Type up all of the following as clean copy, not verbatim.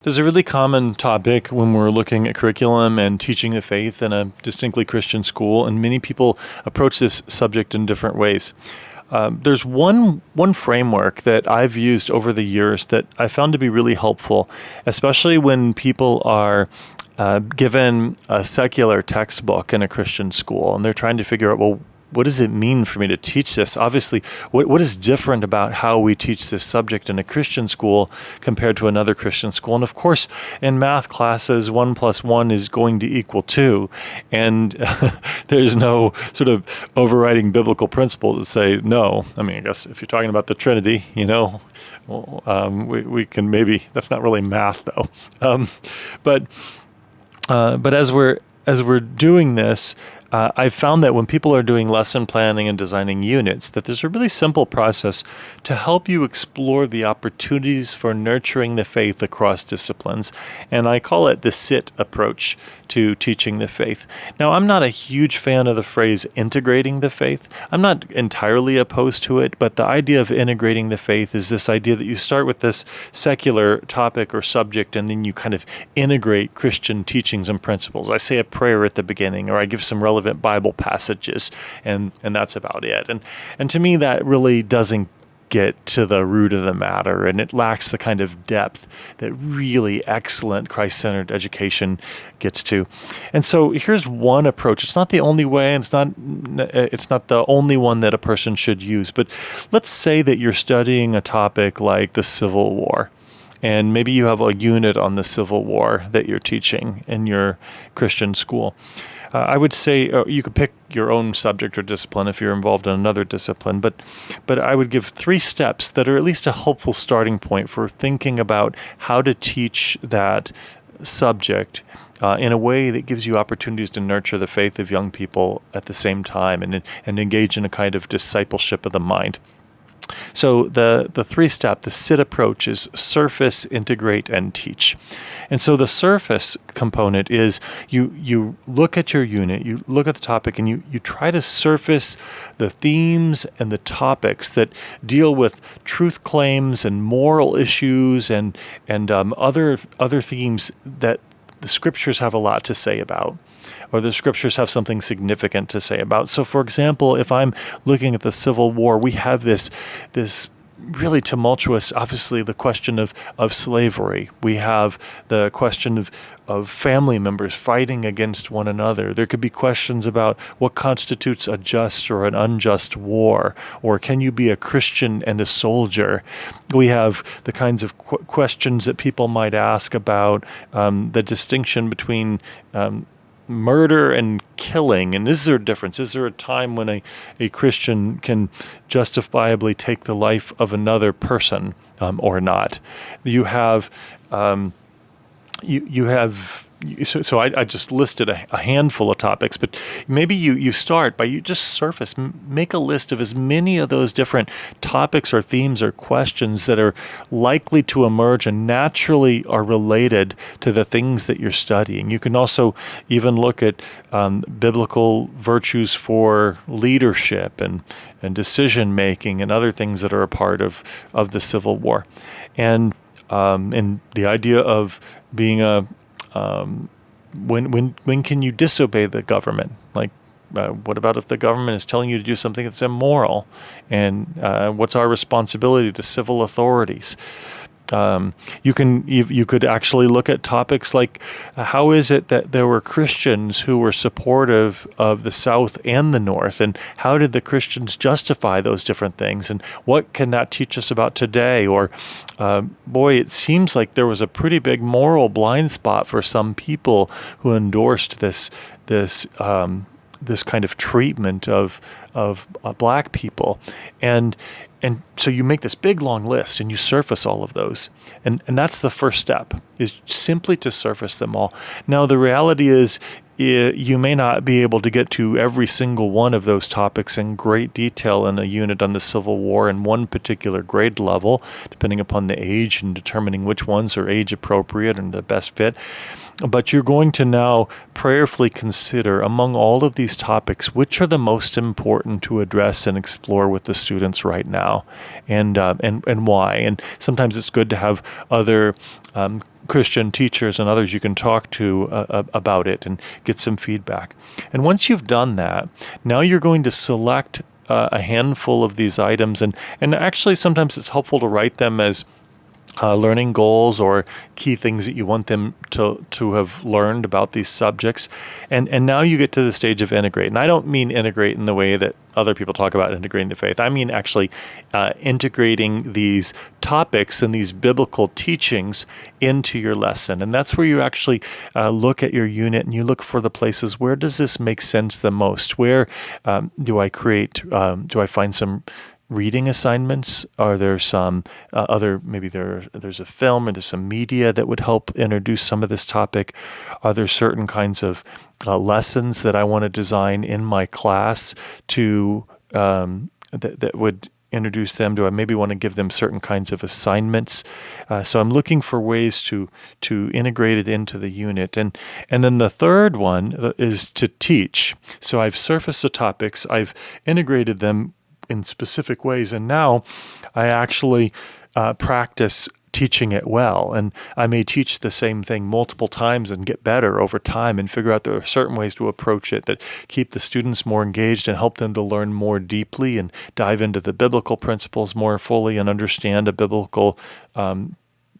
There's a really common topic when we're looking at curriculum and teaching the faith in a distinctly Christian school, and many people approach this subject in different ways. There's one framework that I've used over the years that I found to be really helpful, especially when people are given a secular textbook in a Christian school, and they're trying to figure out, well, what does it mean for me to teach this? Obviously, what is different about how we teach this subject in a Christian school compared to another Christian school? And of course, in math classes, 1 plus 1 is going to equal 2. And there's no sort of overriding biblical principle to say no. I mean, I guess if you're talking about the Trinity, we can maybe, that's not really math though. But as we're doing this, I've found that when people are doing lesson planning and designing units, that there's a really simple process to help you explore the opportunities for nurturing the faith across disciplines. And I call it the SIT approach to teaching the faith. Now, I'm not a huge fan of the phrase integrating the faith. I'm not entirely opposed to it, but the idea of integrating the faith is this idea that you start with this secular topic or subject, and then you kind of integrate Christian teachings and principles. I say a prayer at the beginning, or I give some relevant Bible passages, and that's about it. And to me, that really doesn't get to the root of the matter, and it lacks the kind of depth that really excellent Christ-centered education gets to. And so here's one approach. It's not the only way, and it's not the only one that a person should use. But let's say that you're studying a topic like the Civil War, and maybe you have a unit on the Civil War that you're teaching in your Christian school. I would say you could pick your own subject or discipline if you're involved in another discipline, but I would give 3 steps that are at least a helpful starting point for thinking about how to teach that subject in a way that gives you opportunities to nurture the faith of young people at the same time and engage in a kind of discipleship of the mind. So the 3-step, the SIT approach, is surface, integrate, and teach. And so the surface component is you look at your unit, you look at the topic, and you try to surface the themes and the topics that deal with truth claims and moral issues and other themes that the scriptures have a lot to say about, or the scriptures have something significant to say about. So, for example, if I'm looking at the Civil War, we have this really tumultuous, obviously, the question of slavery. We have the question of family members fighting against one another. There could be questions about what constitutes a just or an unjust war, or can you be a Christian and a soldier? We have the kinds of questions that people might ask about the distinction between murder and killing, and is there a difference? Is there a time when a Christian can justifiably take the life of another person or not? You have So I just listed a handful of topics, but maybe you start by you just surface, make a list of as many of those different topics or themes or questions that are likely to emerge and naturally are related to the things that you're studying. You can also even look at biblical virtues for leadership and decision making and other things that are a part of the Civil War, and the idea of being when can you disobey the government? Like, what about if the government is telling you to do something that's immoral? And what's our responsibility to civil authorities? You could actually look at topics like how is it that there were Christians who were supportive of the South and the North, and how did the Christians justify those different things, and what can that teach us about today? Or it seems like there was a pretty big moral blind spot for some people who endorsed this kind of treatment of black people, and so you make this big long list and you surface all of those, and that's the first step, is simply to surface them all. Now the reality is you may not be able to get to every single one of those topics in great detail in a unit on the Civil War in one particular grade level, depending upon the age and determining which ones are age appropriate and the best fit. But you're going to now prayerfully consider among all of these topics, which are the most important to address and explore with the students right now, and why. And sometimes it's good to have other Christian teachers and others you can talk to about it and get some feedback. And once you've done that, now you're going to select a handful of these items, and actually sometimes it's helpful to write them as learning goals or key things that you want them to have learned about these subjects. And now you get to the stage of integrate. And I don't mean integrate in the way that other people talk about integrating the faith. I mean actually integrating these topics and these biblical teachings into your lesson. And that's where you actually look at your unit and you look for the places, where does this make sense the most? Where do I find some reading assignments? Are there some maybe there's a film or there's some media that would help introduce some of this topic? Are there certain kinds of lessons that I want to design in my class to that would introduce them? Do I maybe want to give them certain kinds of assignments? So I'm looking for ways to integrate it into the unit. And then the third one is to teach. So I've surfaced the topics, I've integrated them in specific ways, and now I actually practice teaching it well. And I may teach the same thing multiple times and get better over time and figure out there are certain ways to approach it that keep the students more engaged and help them to learn more deeply and dive into the biblical principles more fully and understand a biblical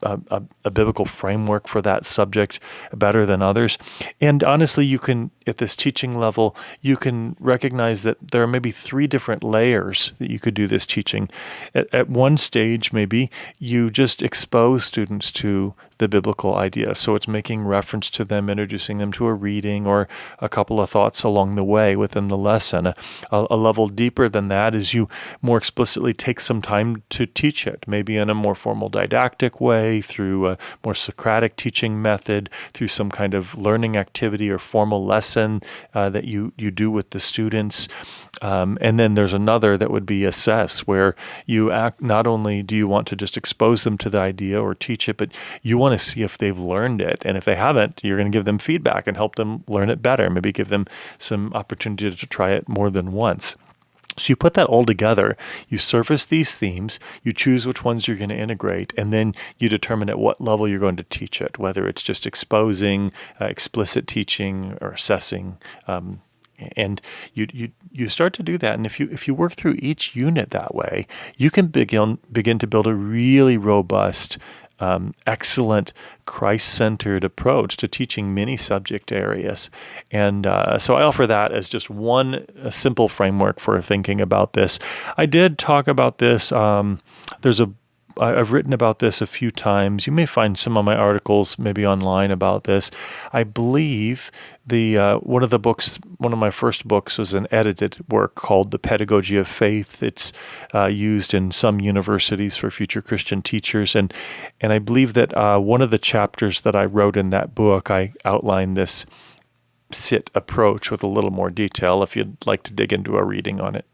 a biblical framework for that subject better than others. And honestly, you can, at this teaching level, you can recognize that there are maybe 3 different layers that you could do this teaching. At one stage, maybe, you just expose students to the biblical idea. So it's making reference to them, introducing them to a reading or a couple of thoughts along the way within the lesson. A level deeper than that is you more explicitly take some time to teach it, maybe in a more formal didactic way, through a more Socratic teaching method, through some kind of learning activity or formal lesson that you do with the students. And then there's another that would be assess, where you act, not only do you want to just expose them to the idea or teach it, but you want to see if they've learned it. And if they haven't, you're going to give them feedback and help them learn it better, maybe give them some opportunity to try it more than once. So you put that all together, you surface these themes, you choose which ones you're going to integrate, and then you determine at what level you're going to teach it, whether it's just exposing, explicit teaching, or assessing. And you start to do that, and if you work through each unit that way, you can begin to build a really robust, excellent Christ-centered approach to teaching many subject areas. And so I offer that as just one simple framework for thinking about this. I did talk about this. I've written about this a few times. You may find some of my articles maybe online about this. I believe one of my first books was an edited work called The Pedagogy of Faith. It's used in some universities for future Christian teachers. And I believe that one of the chapters that I wrote in that book, I outlined this SIT approach with a little more detail if you'd like to dig into a reading on it.